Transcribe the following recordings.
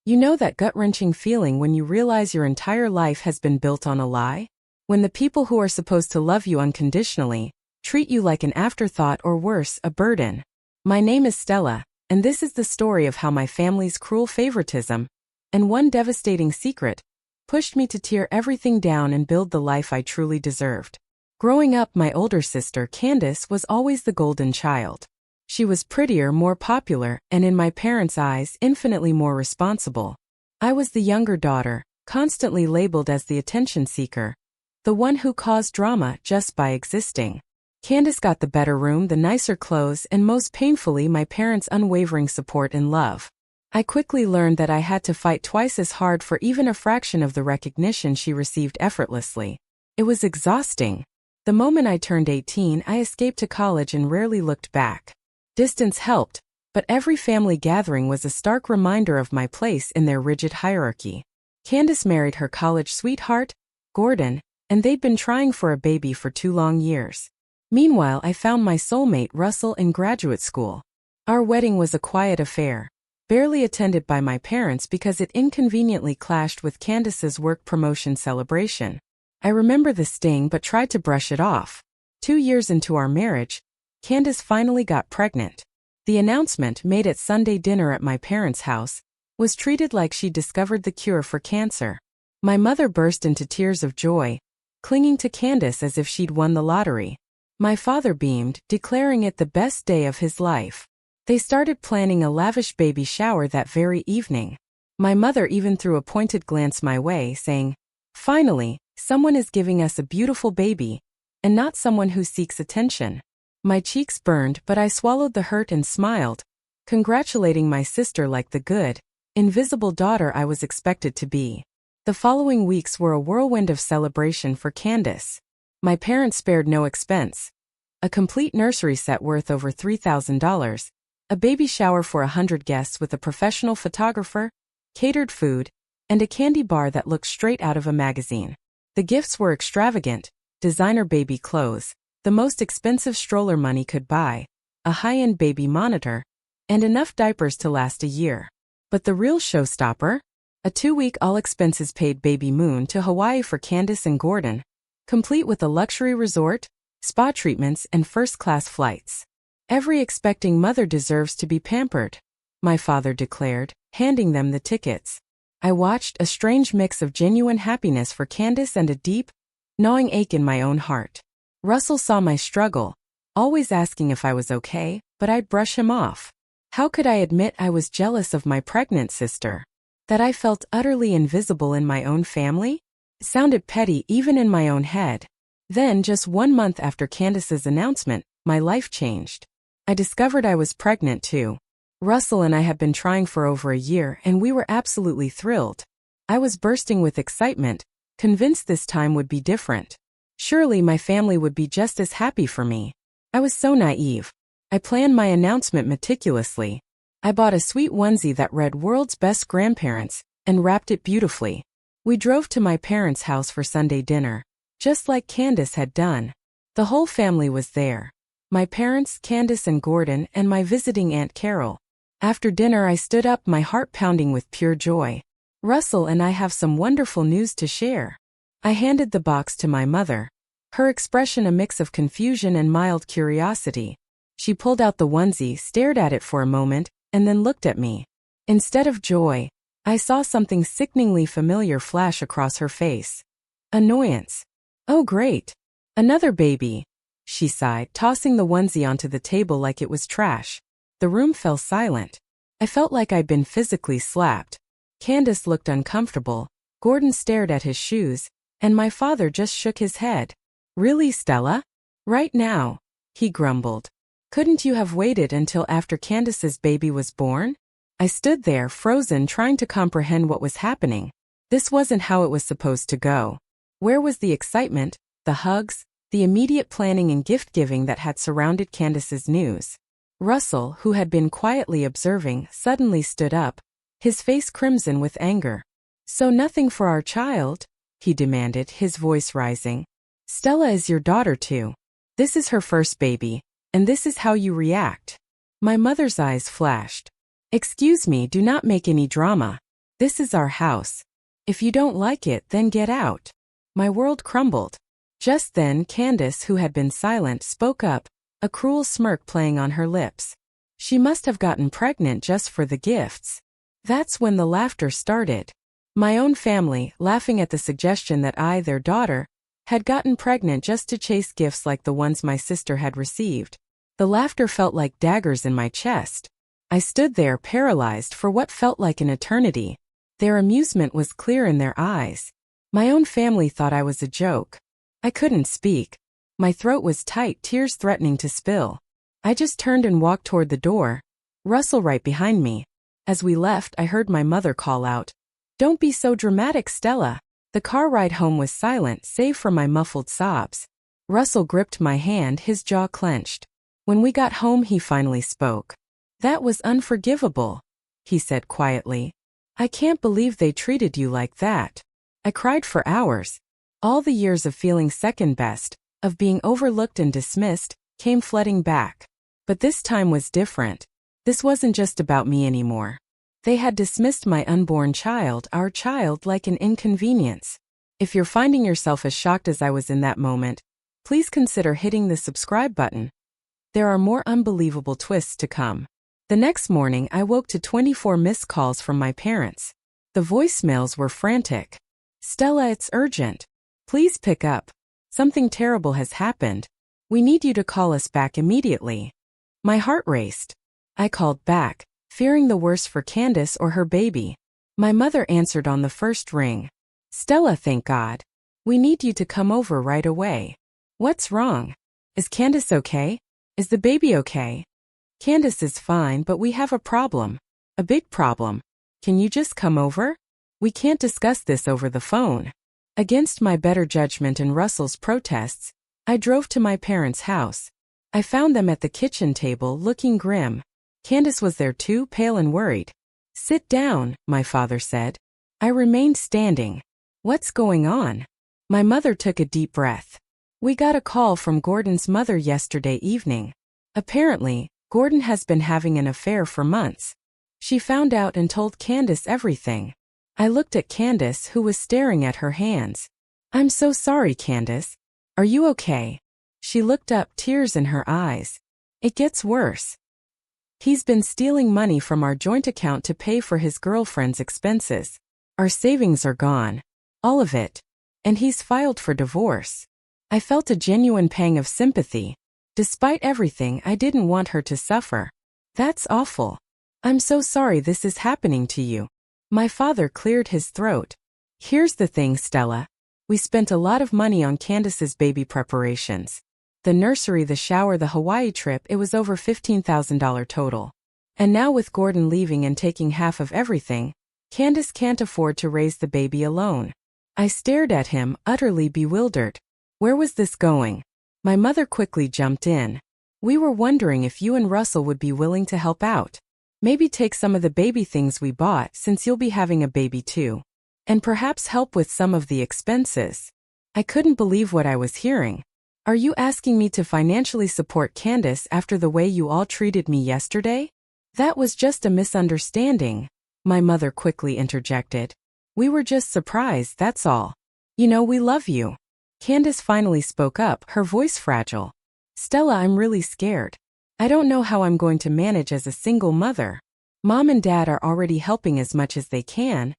You know that gut-wrenching feeling when you realize your entire life has been built on a lie? When the people who are supposed to love you unconditionally treat you like an afterthought or worse, a burden. My name is Stella, and this is the story of how my family's cruel favoritism, and one devastating secret, pushed me to tear everything down and build the life I truly deserved. Growing up, my older sister, Candace, was always the golden child. She was prettier, more popular, and in my parents' eyes, infinitely more responsible. I was the younger daughter, constantly labeled as the attention seeker, the one who caused drama just by existing. Candace got the better room, the nicer clothes, and most painfully, my parents' unwavering support and love. I quickly learned that I had to fight twice as hard for even a fraction of the recognition she received effortlessly. It was exhausting. The moment I turned 18, I escaped to college and rarely looked back. Distance helped, but every family gathering was a stark reminder of my place in their rigid hierarchy. Candace married her college sweetheart, Gordon, and they'd been trying for a baby for 2 long years. Meanwhile, I found my soulmate, Russell, in graduate school. Our wedding was a quiet affair, barely attended by my parents because it inconveniently clashed with Candace's work promotion celebration. I remember the sting but tried to brush it off. 2 years into our marriage, Candace finally got pregnant. The announcement, made at Sunday dinner at my parents' house, was treated like she'd discovered the cure for cancer. My mother burst into tears of joy, clinging to Candace as if she'd won the lottery. My father beamed, declaring it the best day of his life. They started planning a lavish baby shower that very evening. My mother even threw a pointed glance my way, saying, "Finally, someone is giving us a beautiful baby, and not someone who seeks attention." My cheeks burned, but I swallowed the hurt and smiled, congratulating my sister like the good, invisible daughter I was expected to be. The following weeks were a whirlwind of celebration for Candace. My parents spared no expense. A complete nursery set worth over $3,000, a baby shower for 100 guests with a professional photographer, catered food, and a candy bar that looked straight out of a magazine. The gifts were extravagant: designer baby clothes, the most expensive stroller money could buy, a high-end baby monitor, and enough diapers to last a year. But the real showstopper? A 2-week all-expenses-paid baby moon to Hawaii for Candace and Gordon, complete with a luxury resort, spa treatments, and first-class flights. Every expecting mother deserves to be pampered, my father declared, handing them the tickets. I watched, a strange mix of genuine happiness for Candace and a deep, gnawing ache in my own heart. Russell saw my struggle, always asking if I was okay, but I'd brush him off. How could I admit I was jealous of my pregnant sister? That I felt utterly invisible in my own family? It sounded petty even in my own head. Then, just 1 month after Candace's announcement, my life changed. I discovered I was pregnant too. Russell and I had been trying for over a year, and we were absolutely thrilled. I was bursting with excitement, convinced this time would be different. Surely my family would be just as happy for me. I was so naive. I planned my announcement meticulously. I bought a sweet onesie that read "World's Best Grandparents" and wrapped it beautifully. We drove to my parents' house for Sunday dinner, just like Candace had done. The whole family was there. My parents, Candace and Gordon, and my visiting Aunt Carol. After dinner I stood up, my heart pounding with pure joy. "Russell and I have some wonderful news to share." I handed the box to my mother, her expression a mix of confusion and mild curiosity. She pulled out the onesie, stared at it for a moment, and then looked at me. Instead of joy, I saw something sickeningly familiar flash across her face. Annoyance. "Oh great. Another baby," she sighed, tossing the onesie onto the table like it was trash. The room fell silent. I felt like I'd been physically slapped. Candace looked uncomfortable, Gordon stared at his shoes, and my father just shook his head. "Really, Stella? Right now?" he grumbled. "Couldn't you have waited until after Candace's baby was born?" I stood there, frozen, trying to comprehend what was happening. This wasn't how it was supposed to go. Where was the excitement, the hugs, the immediate planning and gift-giving that had surrounded Candace's news? Russell, who had been quietly observing, suddenly stood up, his face crimson with anger. "So nothing for our child?" he demanded, his voice rising. "Stella is your daughter too. This is her first baby, and this is how you react." My mother's eyes flashed. "Excuse me, do not make any drama. This is our house. If you don't like it, then get out. My world crumbled. Just then, Candace, who had been silent, spoke up, a cruel smirk playing on her lips. She must have gotten pregnant just for the gifts. That's when the laughter started. My own family, laughing at the suggestion that I, their daughter, had gotten pregnant just to chase gifts like the ones my sister had received. The laughter felt like daggers in my chest. I stood there paralyzed for what felt like an eternity. Their amusement was clear in their eyes. My own family thought I was a joke. I couldn't speak. My throat was tight, tears threatening to spill. I just turned and walked toward the door, Russell right behind me. As we left, I heard my mother call out, "Don't be so dramatic, Stella." The car ride home was silent, save for my muffled sobs. Russell gripped my hand, his jaw clenched. When we got home, he finally spoke. "That was unforgivable," he said quietly. "I can't believe they treated you like that." I cried for hours. All the years of feeling second best, of being overlooked and dismissed, came flooding back. But this time was different. This wasn't just about me anymore. They had dismissed my unborn child, our child, like an inconvenience. If you're finding yourself as shocked as I was in that moment, please consider hitting the subscribe button. There are more unbelievable twists to come. The next morning, I woke to 24 missed calls from my parents. The voicemails were frantic. "Stella, it's urgent. Please pick up. Something terrible has happened. We need you to call us back immediately." My heart raced. I called back, fearing the worst for Candace or her baby. My mother answered on the first ring. "Stella, thank God. We need you to come over right away." "What's wrong? Is Candace okay? Is the baby okay?" "Candace is fine, but we have a problem. A big problem. Can you just come over? We can't discuss this over the phone." Against my better judgment and Russell's protests, I drove to my parents' house. I found them at the kitchen table, looking grim. Candace was there too, pale and worried. "Sit down," my father said. I remained standing. "What's going on?" My mother took a deep breath. "We got a call from Gordon's mother yesterday evening. Apparently, Gordon has been having an affair for months. She found out and told Candace everything." I looked at Candace, who was staring at her hands. "I'm so sorry, Candace. Are you okay?" She looked up, tears in her eyes. "It gets worse. He's been stealing money from our joint account to pay for his girlfriend's expenses. Our savings are gone. All of it. And he's filed for divorce." I felt a genuine pang of sympathy. Despite everything, I didn't want her to suffer. "That's awful. I'm so sorry this is happening to you." My father cleared his throat. "Here's the thing, Stella. We spent a lot of money on Candace's baby preparations. The nursery, the shower, the Hawaii trip, it was over $15,000 total. And now with Gordon leaving and taking half of everything, Candace can't afford to raise the baby alone." I stared at him, utterly bewildered. Where was this going? My mother quickly jumped in. "We were wondering if you and Russell would be willing to help out. Maybe take some of the baby things we bought, since you'll be having a baby too. And perhaps help with some of the expenses." I couldn't believe what I was hearing. "Are you asking me to financially support Candace after the way you all treated me yesterday?" "That was just a misunderstanding," my mother quickly interjected. "We were just surprised, that's all. You know, we love you." Candace finally spoke up, her voice fragile. "Stella, I'm really scared. I don't know how I'm going to manage as a single mother. Mom and Dad are already helping as much as they can,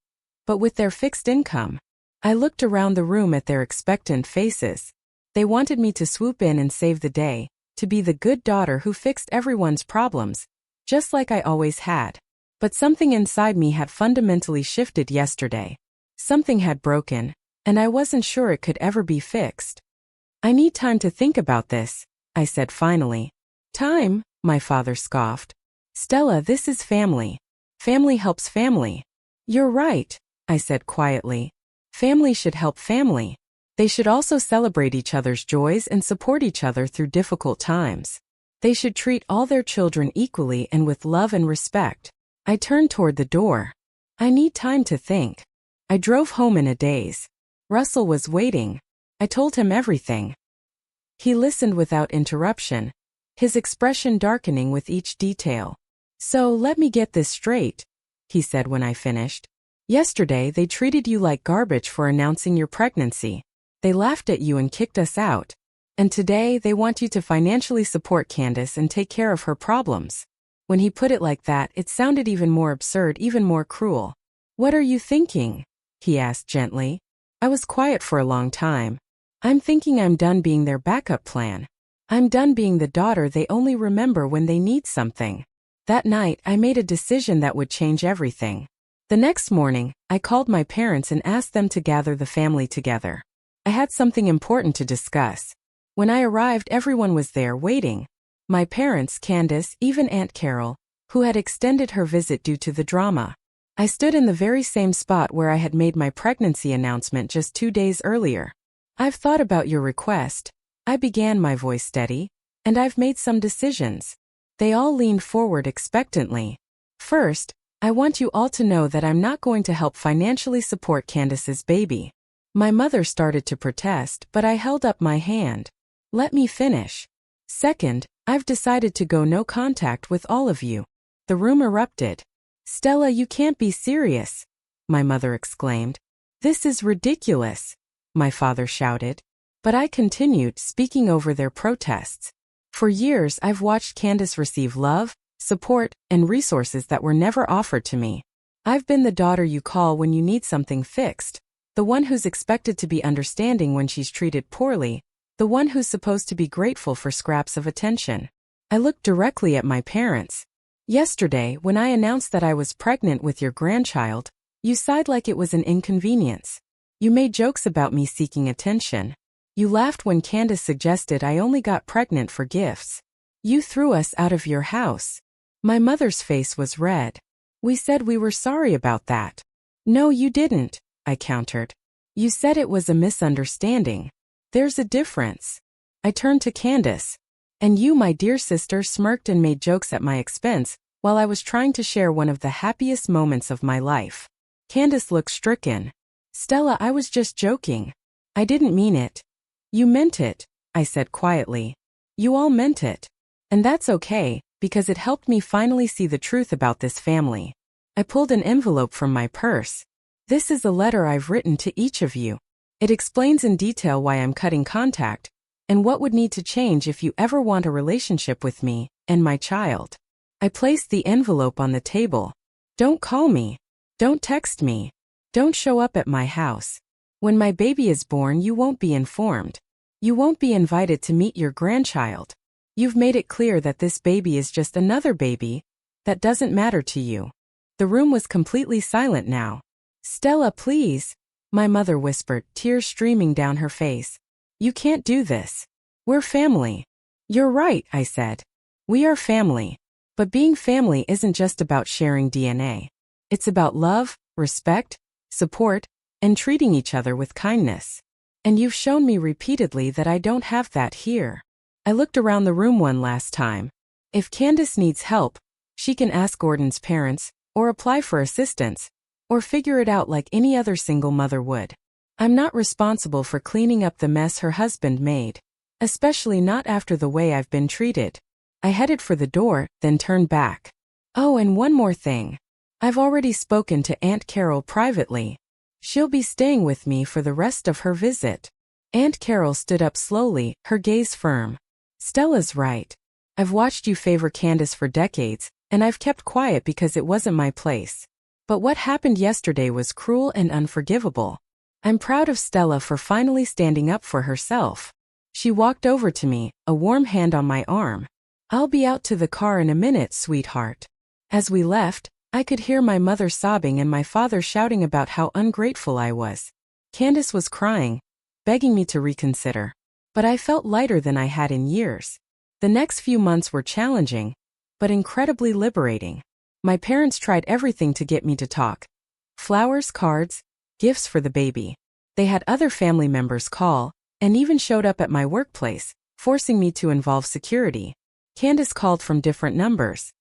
but with their fixed income." I looked around the room at their expectant faces. They wanted me to swoop in and save the day, to be the good daughter who fixed everyone's problems, just like I always had. But something inside me had fundamentally shifted yesterday. Something had broken, and I wasn't sure it could ever be fixed. "I need time to think about this," I said finally. "Time?" my father scoffed. "Stella, this is family. Family helps family." "You're right," I said quietly. "Family should help family. They should also celebrate each other's joys and support each other through difficult times. They should treat all their children equally and with love and respect." I turned toward the door. "I need time to think." I drove home in a daze. Russell was waiting. I told him everything. He listened without interruption, his expression darkening with each detail. "So let me get this straight," he said when I finished. Yesterday, they treated you like garbage for announcing your pregnancy. They laughed at you and kicked us out. And today, they want you to financially support Candace and take care of her problems. When he put it like that, it sounded even more absurd, even more cruel. What are you thinking? He asked gently. I was quiet for a long time. I'm thinking I'm done being their backup plan. I'm done being the daughter they only remember when they need something. That night, I made a decision that would change everything. The next morning, I called my parents and asked them to gather the family together. I had something important to discuss. When I arrived, everyone was there waiting. My parents, Candace, even Aunt Carol, who had extended her visit due to the drama. I stood in the very same spot where I had made my pregnancy announcement just 2 days earlier. I've thought about your request. I began, my voice steady. And I've made some decisions. They all leaned forward expectantly. First, I want you all to know that I'm not going to help financially support Candace's baby. My mother started to protest, but I held up my hand. Let me finish. Second, I've decided to go no contact with all of you. The room erupted. Stella, you can't be serious, my mother exclaimed. This is ridiculous, my father shouted. But I continued, speaking over their protests. For years, I've watched Candace receive love, support, and resources that were never offered to me. I've been the daughter you call when you need something fixed, the one who's expected to be understanding when she's treated poorly, the one who's supposed to be grateful for scraps of attention. I looked directly at my parents. Yesterday, when I announced that I was pregnant with your grandchild, you sighed like it was an inconvenience. You made jokes about me seeking attention. You laughed when Candace suggested I only got pregnant for gifts. You threw us out of your house. My mother's face was red. We said we were sorry about that. No, you didn't, I countered. You said it was a misunderstanding. There's a difference. I turned to Candace. And you, my dear sister, smirked and made jokes at my expense while I was trying to share one of the happiest moments of my life. Candace looked stricken. Stella, I was just joking. I didn't mean it. You meant it, I said quietly. You all meant it. And that's okay, because it helped me finally see the truth about this family. I pulled an envelope from my purse. This is a letter I've written to each of you. It explains in detail why I'm cutting contact, and what would need to change if you ever want a relationship with me and my child. I placed the envelope on the table. Don't call me. Don't text me. Don't show up at my house. When my baby is born, you won't be informed. You won't be invited to meet your grandchild. You've made it clear that this baby is just another baby that doesn't matter to you. The room was completely silent now. Stella, please, my mother whispered, tears streaming down her face. You can't do this. We're family. You're right, I said. We are family. But being family isn't just about sharing DNA. It's about love, respect, support, and treating each other with kindness. And you've shown me repeatedly that I don't have that here. I looked around the room one last time. If Candace needs help, she can ask Gordon's parents, or apply for assistance, or figure it out like any other single mother would. I'm not responsible for cleaning up the mess her husband made, especially not after the way I've been treated. I headed for the door, then turned back. Oh, and one more thing. I've already spoken to Aunt Carol privately. She'll be staying with me for the rest of her visit. Aunt Carol stood up slowly, her gaze firm. Stella's right. I've watched you favor Candace for decades, and I've kept quiet because it wasn't my place. But what happened yesterday was cruel and unforgivable. I'm proud of Stella for finally standing up for herself. She walked over to me, a warm hand on my arm. I'll be out to the car in a minute, sweetheart. As we left, I could hear my mother sobbing and my father shouting about how ungrateful I was. Candace was crying, begging me to reconsider. But I felt lighter than I had in years. The next few months were challenging, but incredibly liberating. My parents tried everything to get me to talk. Flowers, cards, gifts for the baby. They had other family members call, and even showed up at my workplace, forcing me to involve security. Candace called from different numbers.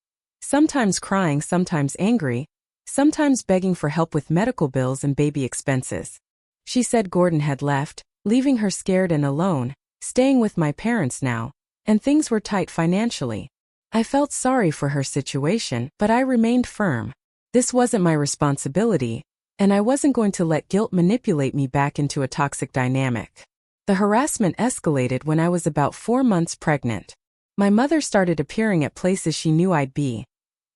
Sometimes crying, sometimes angry, sometimes begging for help with medical bills and baby expenses. She said Gordon had left, leaving her scared and alone, staying with my parents now, and things were tight financially. I felt sorry for her situation, but I remained firm. This wasn't my responsibility, And I wasn't going to let guilt manipulate me back into a toxic dynamic. The harassment escalated when I was about 4 months pregnant. My mother started appearing at places she knew I'd be.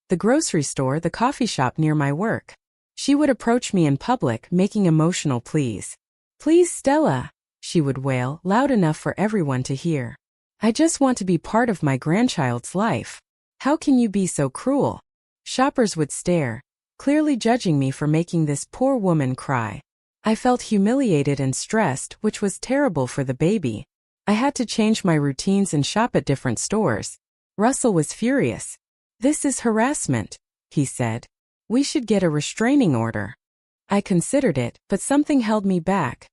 The grocery store, the coffee shop near my work. She would approach me in public, making emotional pleas. "Please, Stella," she would wail, loud enough for everyone to hear. "I just want to be part of my grandchild's life. How can you be so cruel?" Shoppers would stare, clearly judging me for making this poor woman cry. I felt humiliated and stressed, which was terrible for the baby. I had to change my routines and shop at different stores. Russell was furious. "This is harassment," he said. "We should get a restraining order." I considered it, but something held me back.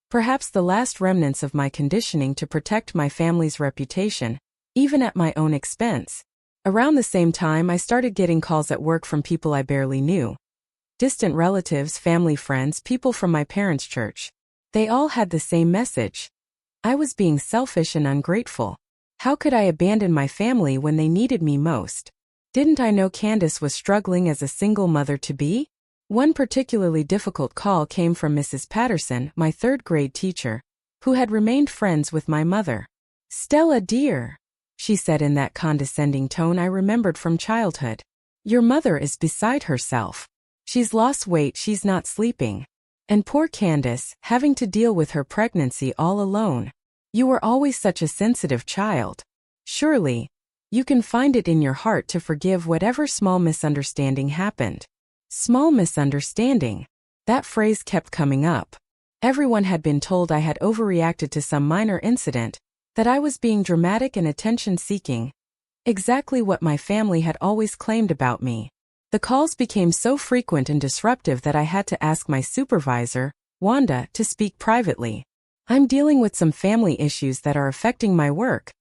Perhaps the last remnants of my conditioning to protect my family's reputation, even at my own expense. Around the same time, I started getting calls at work from people I barely knew. Distant relatives, family friends, people from my parents' church. They all had the same message. I was being selfish and ungrateful. How could I abandon my family when they needed me most? Didn't I know Candace was struggling as a single mother-to-be? One particularly difficult call came from Mrs. Patterson, my third-grade teacher, who had remained friends with my mother. "Stella, dear," she said in that condescending tone I remembered from childhood. "Your mother is beside herself. She's lost weight, she's not sleeping. And poor Candace, having to deal with her pregnancy all alone. You were always such a sensitive child. Surely, you can find it in your heart to forgive whatever small misunderstanding happened." Small misunderstanding. That phrase kept coming up. Everyone had been told I had overreacted to some minor incident, that I was being dramatic and attention-seeking. Exactly what my family had always claimed about me. The calls became so frequent and disruptive that I had to ask my supervisor, Wanda, to speak privately. "I'm dealing with some family issues that are affecting my work,"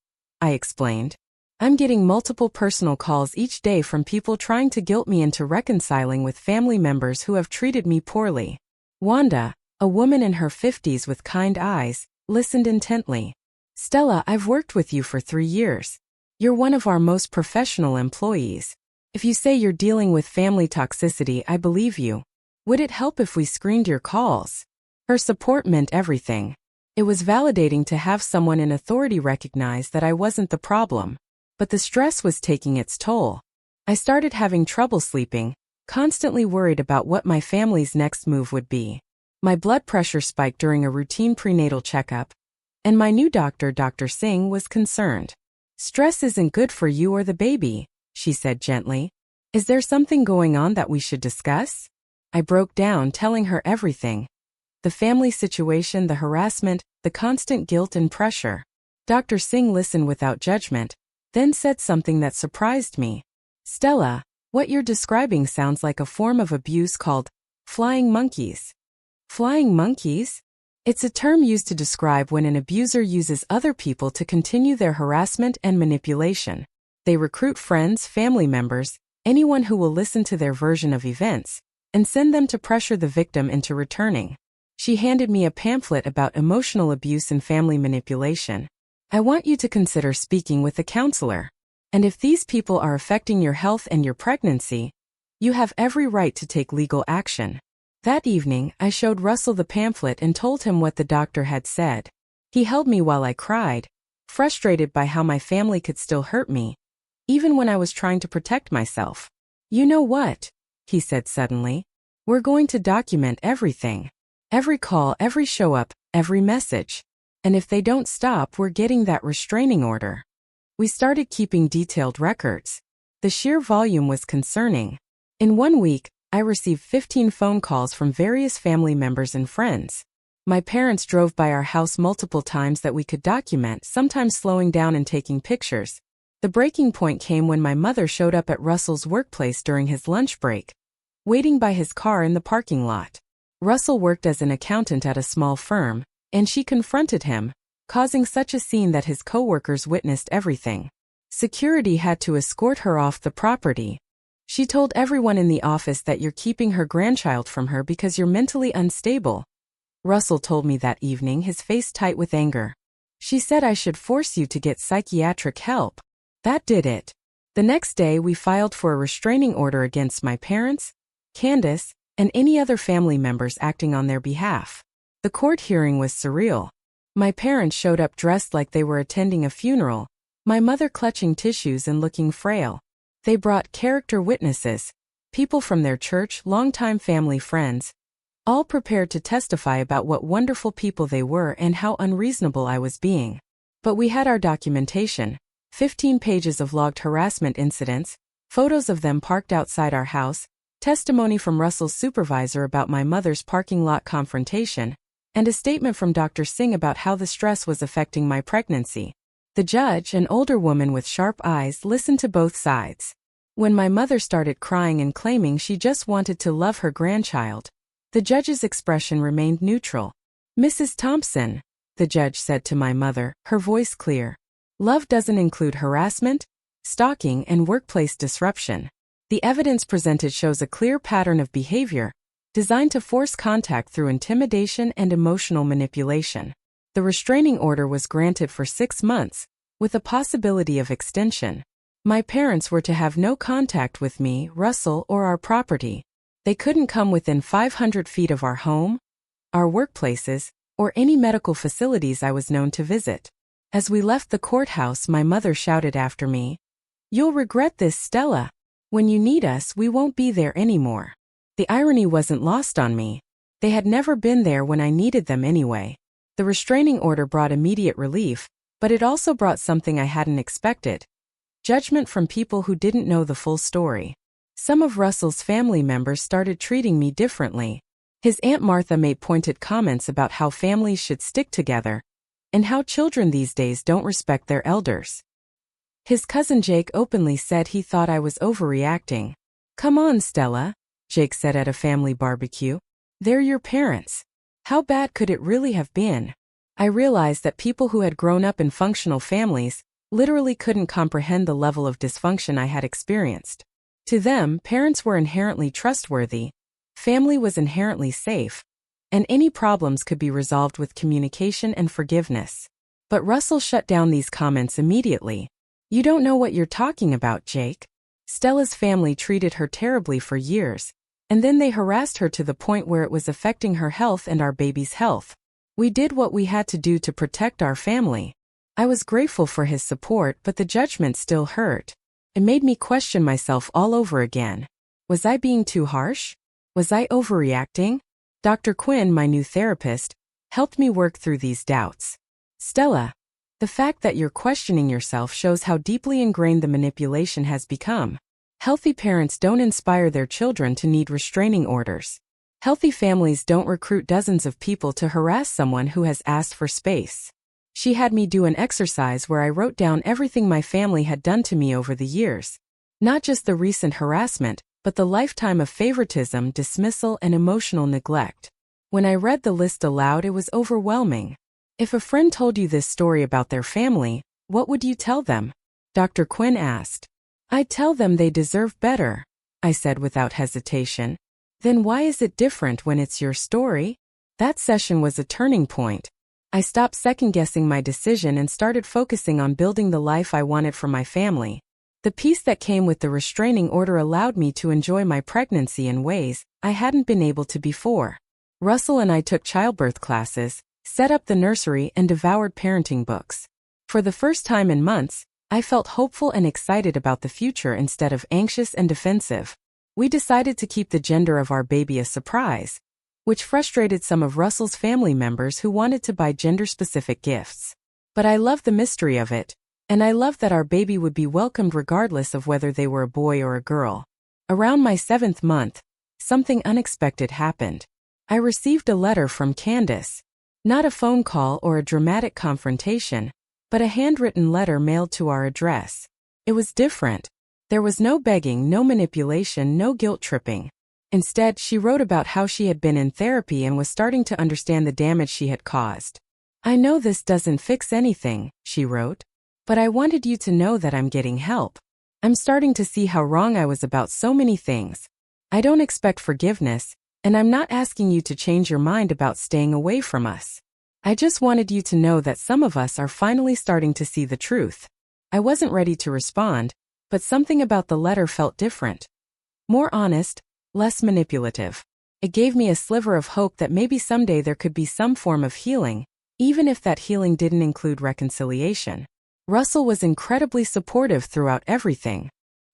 I explained. "I'm getting multiple personal calls each day from people trying to guilt me into reconciling with family members who have treated me poorly." Wanda, a woman in her 50s with kind eyes, listened intently. "Stella, I've worked with you for 3 years. You're one of our most professional employees. If you say you're dealing with family toxicity, I believe you. Would it help if we screened your calls?" Her support meant everything. It was validating to have someone in authority recognize that I wasn't the problem. But the stress was taking its toll. I started having trouble sleeping, constantly worried about what my family's next move would be. My blood pressure spiked during a routine prenatal checkup, and my new doctor, Dr. Singh, was concerned. "Stress isn't good for you or the baby," she said gently. "Is there something going on that we should discuss?" I broke down, telling her everything. The family situation, the harassment, the constant guilt and pressure. Dr. Singh listened without judgment, then said something that surprised me. "Stella, what you're describing sounds like a form of abuse called flying monkeys." Flying monkeys? It's a term used to describe when an abuser uses other people to continue their harassment and manipulation. They recruit friends, family members, anyone who will listen to their version of events, and send them to pressure the victim into returning. She handed me a pamphlet about emotional abuse and family manipulation. "I want you to consider speaking with a counselor. And if these people are affecting your health and your pregnancy, you have every right to take legal action." That evening, I showed Russell the pamphlet and told him what the doctor had said. He held me while I cried, frustrated by how my family could still hurt me, even when I was trying to protect myself. "You know what?" he said suddenly. "We're going to document everything. Every call, every show up, every message. And if they don't stop, we're getting that restraining order." We started keeping detailed records. The sheer volume was concerning. In 1 week, I received 15 phone calls from various family members and friends. My parents drove by our house multiple times that we could document, sometimes slowing down and taking pictures. The breaking point came when my mother showed up at Russell's workplace during his lunch break, waiting by his car in the parking lot. Russell worked as an accountant at a small firm, and she confronted him, causing such a scene that his coworkers witnessed everything. Security had to escort her off the property. She told everyone in the office that you're keeping her grandchild from her because you're mentally unstable. Russell told me that evening, his face tight with anger. "She said I should force you to get psychiatric help." That did it. The next day we filed for a restraining order against my parents, Candace, and any other family members acting on their behalf. The court hearing was surreal. My parents showed up dressed like they were attending a funeral, my mother clutching tissues and looking frail. They brought character witnesses, people from their church, longtime family friends, all prepared to testify about what wonderful people they were and how unreasonable I was being. But we had our documentation, 15 pages of logged harassment incidents, photos of them parked outside our house, testimony from Russell's supervisor about my mother's parking lot confrontation, and a statement from Dr. Singh about how the stress was affecting my pregnancy. The judge, an older woman with sharp eyes, listened to both sides. When my mother started crying and claiming she just wanted to love her grandchild, the judge's expression remained neutral. "Mrs. Thompson," the judge said to my mother, her voice clear, "love doesn't include harassment, stalking, and workplace disruption. The evidence presented shows a clear pattern of behavior designed to force contact through intimidation and emotional manipulation." The restraining order was granted for 6 months, with a possibility of extension. My parents were to have no contact with me, Russell, or our property. They couldn't come within 500 feet of our home, our workplaces, or any medical facilities I was known to visit. As we left the courthouse, my mother shouted after me, "You'll regret this, Stella. When you need us, we won't be there anymore." The irony wasn't lost on me. They had never been there when I needed them anyway. The restraining order brought immediate relief, but it also brought something I hadn't expected: judgment from people who didn't know the full story. Some of Russell's family members started treating me differently. His Aunt Martha made pointed comments about how families should stick together, and how children these days don't respect their elders. His cousin Jake openly said he thought I was overreacting. "Come on, Stella," Jake said at a family barbecue. "They're your parents. How bad could it really have been?" I realized that people who had grown up in functional families literally couldn't comprehend the level of dysfunction I had experienced. To them, parents were inherently trustworthy, family was inherently safe, and any problems could be resolved with communication and forgiveness. But Russell shut down these comments immediately. "You don't know what you're talking about, Jake. Stella's family treated her terribly for years, and then they harassed her to the point where it was affecting her health and our baby's health. We did what we had to do to protect our family." I was grateful for his support, but the judgment still hurt. It made me question myself all over again. Was I being too harsh? Was I overreacting? Dr. Quinn, my new therapist, helped me work through these doubts. "Stella, the fact that you're questioning yourself shows how deeply ingrained the manipulation has become. Healthy parents don't inspire their children to need restraining orders. Healthy families don't recruit dozens of people to harass someone who has asked for space." She had me do an exercise where I wrote down everything my family had done to me over the years. Not just the recent harassment, but the lifetime of favoritism, dismissal, and emotional neglect. When I read the list aloud, it was overwhelming. "If a friend told you this story about their family, what would you tell them?" Dr. Quinn asked. "I'd tell them they deserve better," I said without hesitation. "Then why is it different when it's your story?" That session was a turning point. I stopped second-guessing my decision and started focusing on building the life I wanted for my family. The peace that came with the restraining order allowed me to enjoy my pregnancy in ways I hadn't been able to before. Russell and I took childbirth classes, set up the nursery, and devoured parenting books. For the first time in months, I felt hopeful and excited about the future instead of anxious and defensive. We decided to keep the gender of our baby a surprise, which frustrated some of Russell's family members who wanted to buy gender-specific gifts. But I loved the mystery of it, and I loved that our baby would be welcomed regardless of whether they were a boy or a girl. Around my 7th month, something unexpected happened. I received a letter from Candace. Not a phone call or a dramatic confrontation, but a handwritten letter mailed to our address. It was different. There was no begging, no manipulation, no guilt-tripping. Instead, she wrote about how she had been in therapy and was starting to understand the damage she had caused. "I know this doesn't fix anything," she wrote, "but I wanted you to know that I'm getting help. I'm starting to see how wrong I was about so many things. I don't expect forgiveness, and I'm not asking you to change your mind about staying away from us. I just wanted you to know that some of us are finally starting to see the truth." I wasn't ready to respond, but something about the letter felt different. More honest, less manipulative. It gave me a sliver of hope that maybe someday there could be some form of healing, even if that healing didn't include reconciliation. Russell was incredibly supportive throughout everything.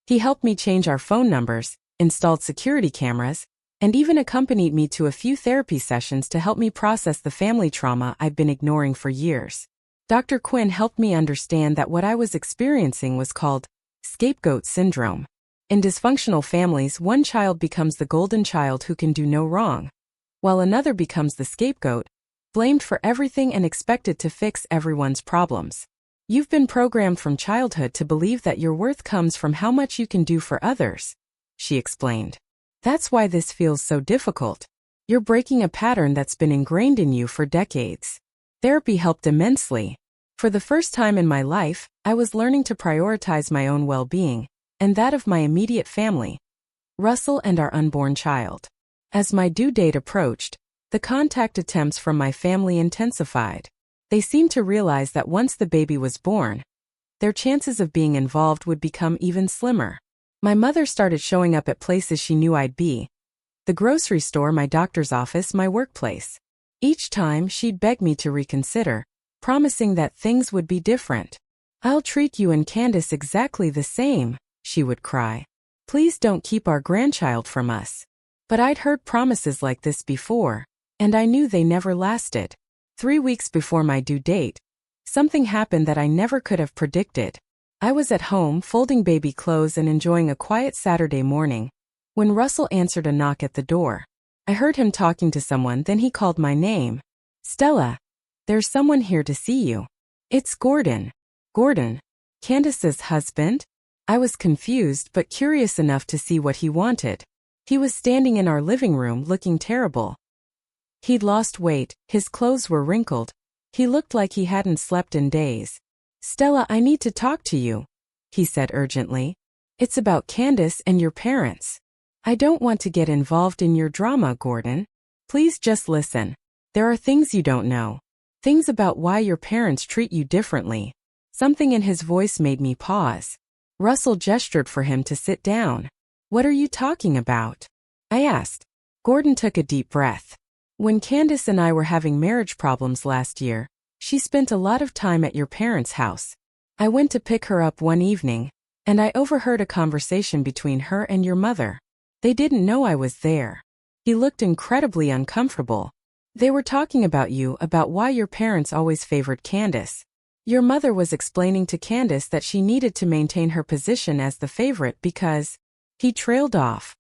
He helped me change our phone numbers, installed security cameras, and even accompanied me to a few therapy sessions to help me process the family trauma I'd been ignoring for years. Dr. Quinn helped me understand that what I was experiencing was called scapegoat syndrome. In dysfunctional families, one child becomes the golden child who can do no wrong, while another becomes the scapegoat, blamed for everything and expected to fix everyone's problems. You've been programmed from childhood to believe that your worth comes from how much you can do for others, she explained. That's why this feels so difficult. You're breaking a pattern that's been ingrained in you for decades. Therapy helped immensely. For the first time in my life, I was learning to prioritize my own well-being, and that of my immediate family, Russell and our unborn child. As my due date approached, the contact attempts from my family intensified. They seemed to realize that once the baby was born, their chances of being involved would become even slimmer. My mother started showing up at places she knew I'd be: the grocery store, my doctor's office, my workplace. Each time, she'd beg me to reconsider, promising that things would be different. "I'll treat you and Candace exactly the same," she would cry. "Please don't keep our grandchild from us." But I'd heard promises like this before, and I knew they never lasted. 3 weeks before my due date, something happened that I never could have predicted. I was at home folding baby clothes and enjoying a quiet Saturday morning when Russell answered a knock at the door. I heard him talking to someone, then he called my name. "Stella, there's someone here to see you." "It's Gordon." "Gordon? Candace's husband?" I was confused but curious enough to see what he wanted. He was standing in our living room looking terrible. He'd lost weight, his clothes were wrinkled. He looked like he hadn't slept in days. "Stella, I need to talk to you," he said urgently. "It's about Candace and your parents." "I don't want to get involved in your drama, Gordon. Please just listen. There are things you don't know. Things about why your parents treat you differently." Something in his voice made me pause. Russell gestured for him to sit down. "What are you talking about?" I asked. Gordon took a deep breath. "When Candace and I were having marriage problems last year, she spent a lot of time at your parents' house. I went to pick her up one evening, and I overheard a conversation between her and your mother. They didn't know I was there." He looked incredibly uncomfortable. "They were talking about you, about why your parents always favored Candace. Your mother was explaining to Candace that she needed to maintain her position as the favorite because..." He trailed off.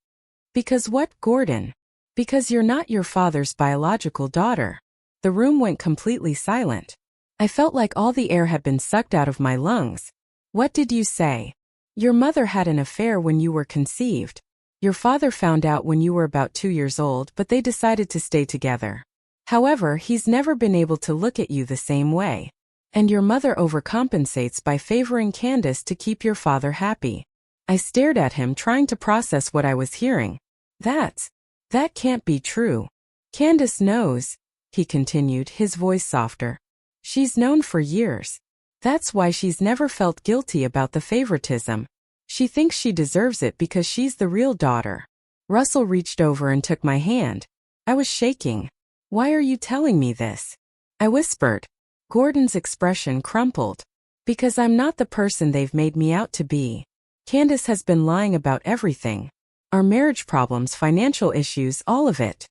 "Because what, Gordon?" "Because you're not your father's biological daughter." The room went completely silent. I felt like all the air had been sucked out of my lungs. "What did you say?" "Your mother had an affair when you were conceived. Your father found out when you were about 2 years old, but they decided to stay together. However, he's never been able to look at you the same way. And your mother overcompensates by favoring Candace to keep your father happy." I stared at him, trying to process what I was hearing. That can't be true." "Candace knows," he continued, his voice softer. "She's known for years. That's why she's never felt guilty about the favoritism. She thinks she deserves it because she's the real daughter." Russell reached over and took my hand. I was shaking. "Why are you telling me this?" I whispered. Gordon's expression crumpled. "Because I'm not the person they've made me out to be. Candace has been lying about everything. Our marriage problems, financial issues, all of it."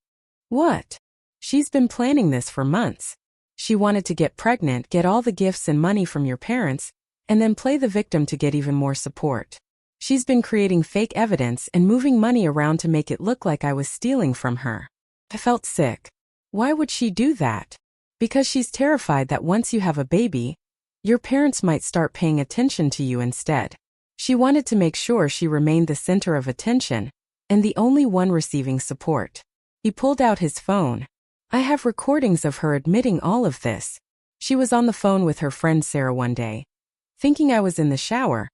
"What?" "She's been planning this for months. She wanted to get pregnant, get all the gifts and money from your parents, and then play the victim to get even more support. She's been creating fake evidence and moving money around to make it look like I was stealing from her." I felt sick. Why would she do that? Because she's terrified that once you have a baby, your parents might start paying attention to you instead. She wanted to make sure she remained the center of attention, and the only one receiving support. He pulled out his phone. I have recordings of her admitting all of this. She was on the phone with her friend Sarah one day, thinking I was in the shower,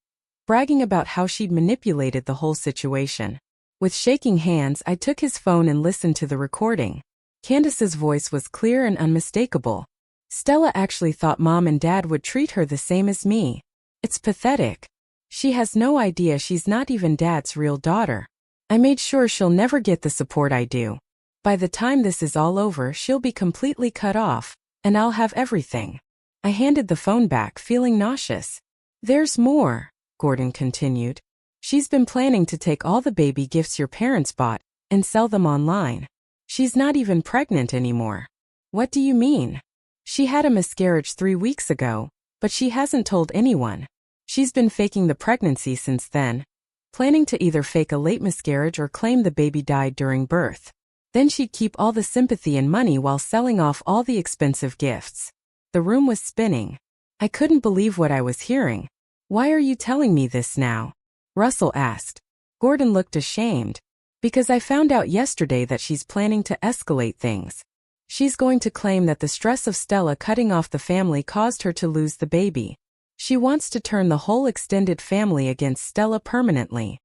bragging about how she'd manipulated the whole situation. With shaking hands, I took his phone and listened to the recording. Candace's voice was clear and unmistakable. "Stella actually thought Mom and Dad would treat her the same as me. It's pathetic. She has no idea she's not even Dad's real daughter. I made sure she'll never get the support I do. By the time this is all over, she'll be completely cut off, and I'll have everything. I handed the phone back, feeling nauseous. There's more, Gordon continued. She's been planning to take all the baby gifts your parents bought and sell them online. She's not even pregnant anymore. What do you mean? She had a miscarriage 3 weeks ago, but she hasn't told anyone. She's been faking the pregnancy since then, planning to either fake a late miscarriage or claim the baby died during birth. Then she'd keep all the sympathy and money while selling off all the expensive gifts. The room was spinning. I couldn't believe what I was hearing. Why are you telling me this now? Russell asked. Gordon looked ashamed. Because I found out yesterday that she's planning to escalate things. She's going to claim that the stress of Stella cutting off the family caused her to lose the baby. She wants to turn the whole extended family against Stella permanently.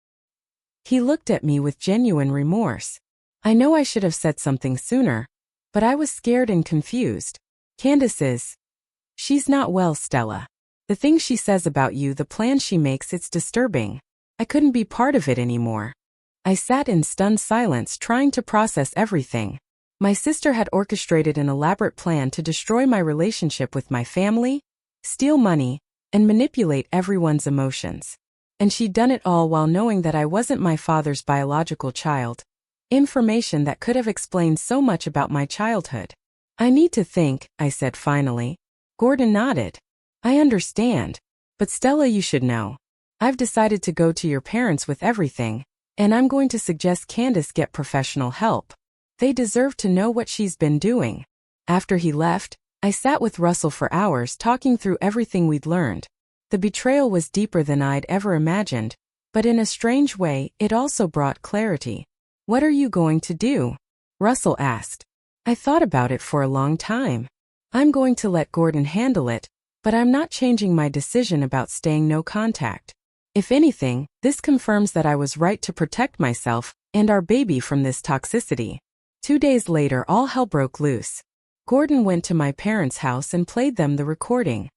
He looked at me with genuine remorse. I know I should have said something sooner, but I was scared and confused. Candace is. She's not well, Stella. The things she says about you, the plans she makes, it's disturbing. I couldn't be part of it anymore. I sat in stunned silence, trying to process everything. My sister had orchestrated an elaborate plan to destroy my relationship with my family, steal money, and manipulate everyone's emotions. And she'd done it all while knowing that I wasn't my father's biological child. Information that could have explained so much about my childhood. I need to think, I said finally. Gordon nodded. I understand. But Stella, you should know. I've decided to go to your parents with everything, and I'm going to suggest Candace get professional help. They deserve to know what she's been doing. After he left, I sat with Russell for hours talking through everything we'd learned. The betrayal was deeper than I'd ever imagined, but in a strange way, it also brought clarity. What are you going to do? Russell asked. I thought about it for a long time. I'm going to let Gordon handle it, but I'm not changing my decision about staying no contact. If anything, this confirms that I was right to protect myself and our baby from this toxicity. 2 days later, all hell broke loose. Gordon went to my parents' house and played them the recording.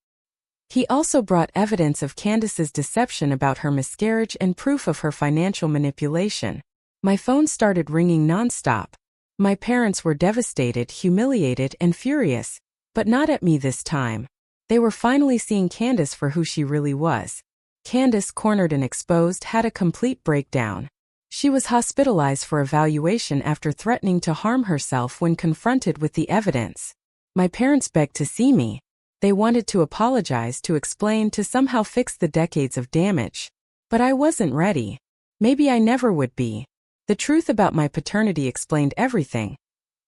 He also brought evidence of Candace's deception about her miscarriage and proof of her financial manipulation. My phone started ringing nonstop. My parents were devastated, humiliated, and furious, but not at me this time. They were finally seeing Candace for who she really was. Candace, cornered and exposed, had a complete breakdown. She was hospitalized for evaluation after threatening to harm herself when confronted with the evidence. My parents begged to see me. They wanted to apologize, to explain, to somehow fix the decades of damage. But I wasn't ready. Maybe I never would be. The truth about my paternity explained everything,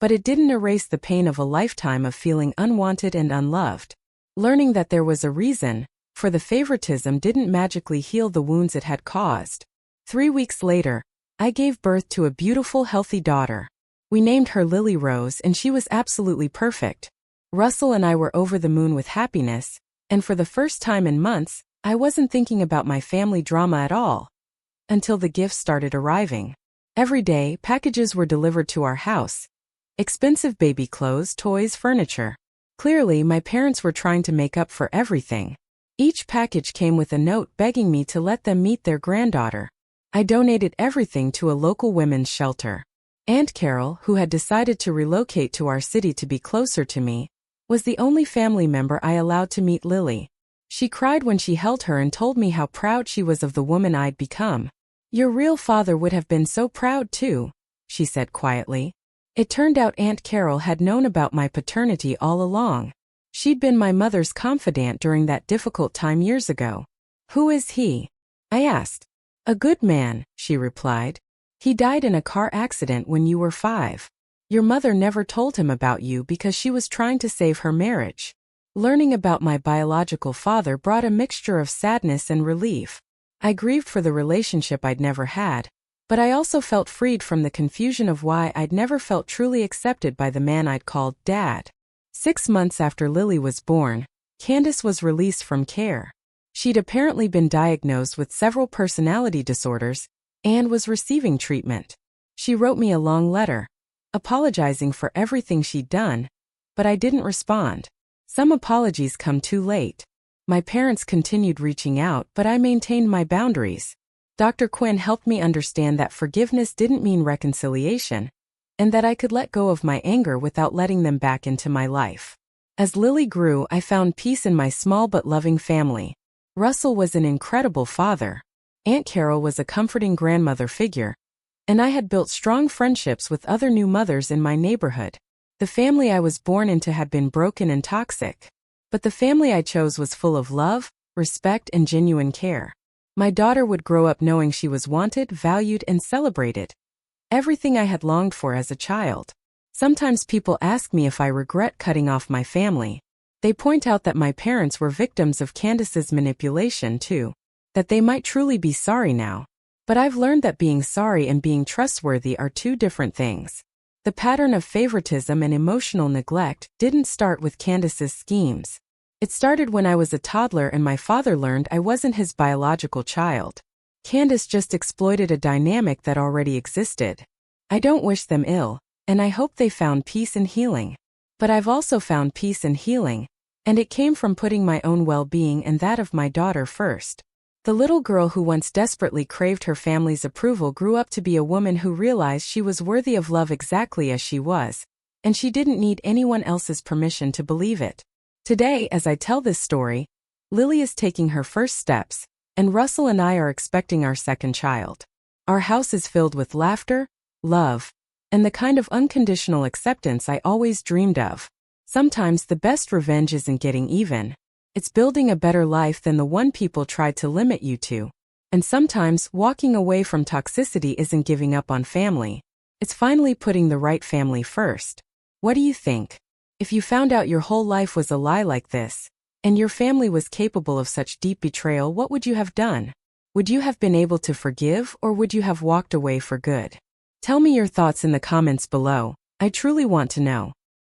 but it didn't erase the pain of a lifetime of feeling unwanted and unloved. Learning that there was a reason for the favoritism didn't magically heal the wounds it had caused. 3 weeks later, I gave birth to a beautiful, healthy daughter. We named her Lily Rose, and she was absolutely perfect. Russell and I were over the moon with happiness, and for the first time in months, I wasn't thinking about my family drama at all. Until the gifts started arriving. Every day, packages were delivered to our house. Expensive baby clothes, toys, furniture. Clearly, my parents were trying to make up for everything. Each package came with a note begging me to let them meet their granddaughter. I donated everything to a local women's shelter. Aunt Carol, who had decided to relocate to our city to be closer to me, was the only family member I allowed to meet Lily. She cried when she held her and told me how proud she was of the woman I'd become. Your real father would have been so proud too, she said quietly. It turned out Aunt Carol had known about my paternity all along. She'd been my mother's confidant during that difficult time years ago. Who is he? I asked. A good man, she replied. He died in a car accident when you were 5. Your mother never told him about you because she was trying to save her marriage. Learning about my biological father brought a mixture of sadness and relief. I grieved for the relationship I'd never had, but I also felt freed from the confusion of why I'd never felt truly accepted by the man I'd called Dad. 6 months after Lily was born, Candace was released from care. She'd apparently been diagnosed with several personality disorders and was receiving treatment. She wrote me a long letter, apologizing for everything she'd done, but I didn't respond. Some apologies come too late. My parents continued reaching out, but I maintained my boundaries. Dr. Quinn helped me understand that forgiveness didn't mean reconciliation. and that I could let go of my anger without letting them back into my life. As Lily grew, I found peace in my small but loving family. Russell was an incredible father. Aunt Carol was a comforting grandmother figure, and I had built strong friendships with other new mothers in my neighborhood. The family I was born into had been broken and toxic, but the family I chose was full of love, respect, and genuine care. My daughter would grow up knowing she was wanted, valued, and celebrated. Everything I had longed for as a child. Sometimes people ask me if I regret cutting off my family. They point out that my parents were victims of Candace's manipulation too, that they might truly be sorry now. But I've learned that being sorry and being trustworthy are two different things. The pattern of favoritism and emotional neglect didn't start with Candace's schemes. It started when I was a toddler and my father learned I wasn't his biological child. Candace just exploited a dynamic that already existed. I don't wish them ill, and I hope they found peace and healing. But I've also found peace and healing, and it came from putting my own well-being and that of my daughter first. The little girl who once desperately craved her family's approval grew up to be a woman who realized she was worthy of love exactly as she was, and she didn't need anyone else's permission to believe it. Today, as I tell this story, Lily is taking her first steps, and Russell and I are expecting our second child. Our house is filled with laughter, love, and the kind of unconditional acceptance I always dreamed of. Sometimes the best revenge isn't getting even. It's building a better life than the one people tried to limit you to. And sometimes walking away from toxicity isn't giving up on family. It's finally putting the right family first. What do you think? If you found out your whole life was a lie like this, and your family was capable of such deep betrayal, what would you have done? Would you have been able to forgive, or would you have walked away for good? Tell me your thoughts in the comments below. I truly want to know.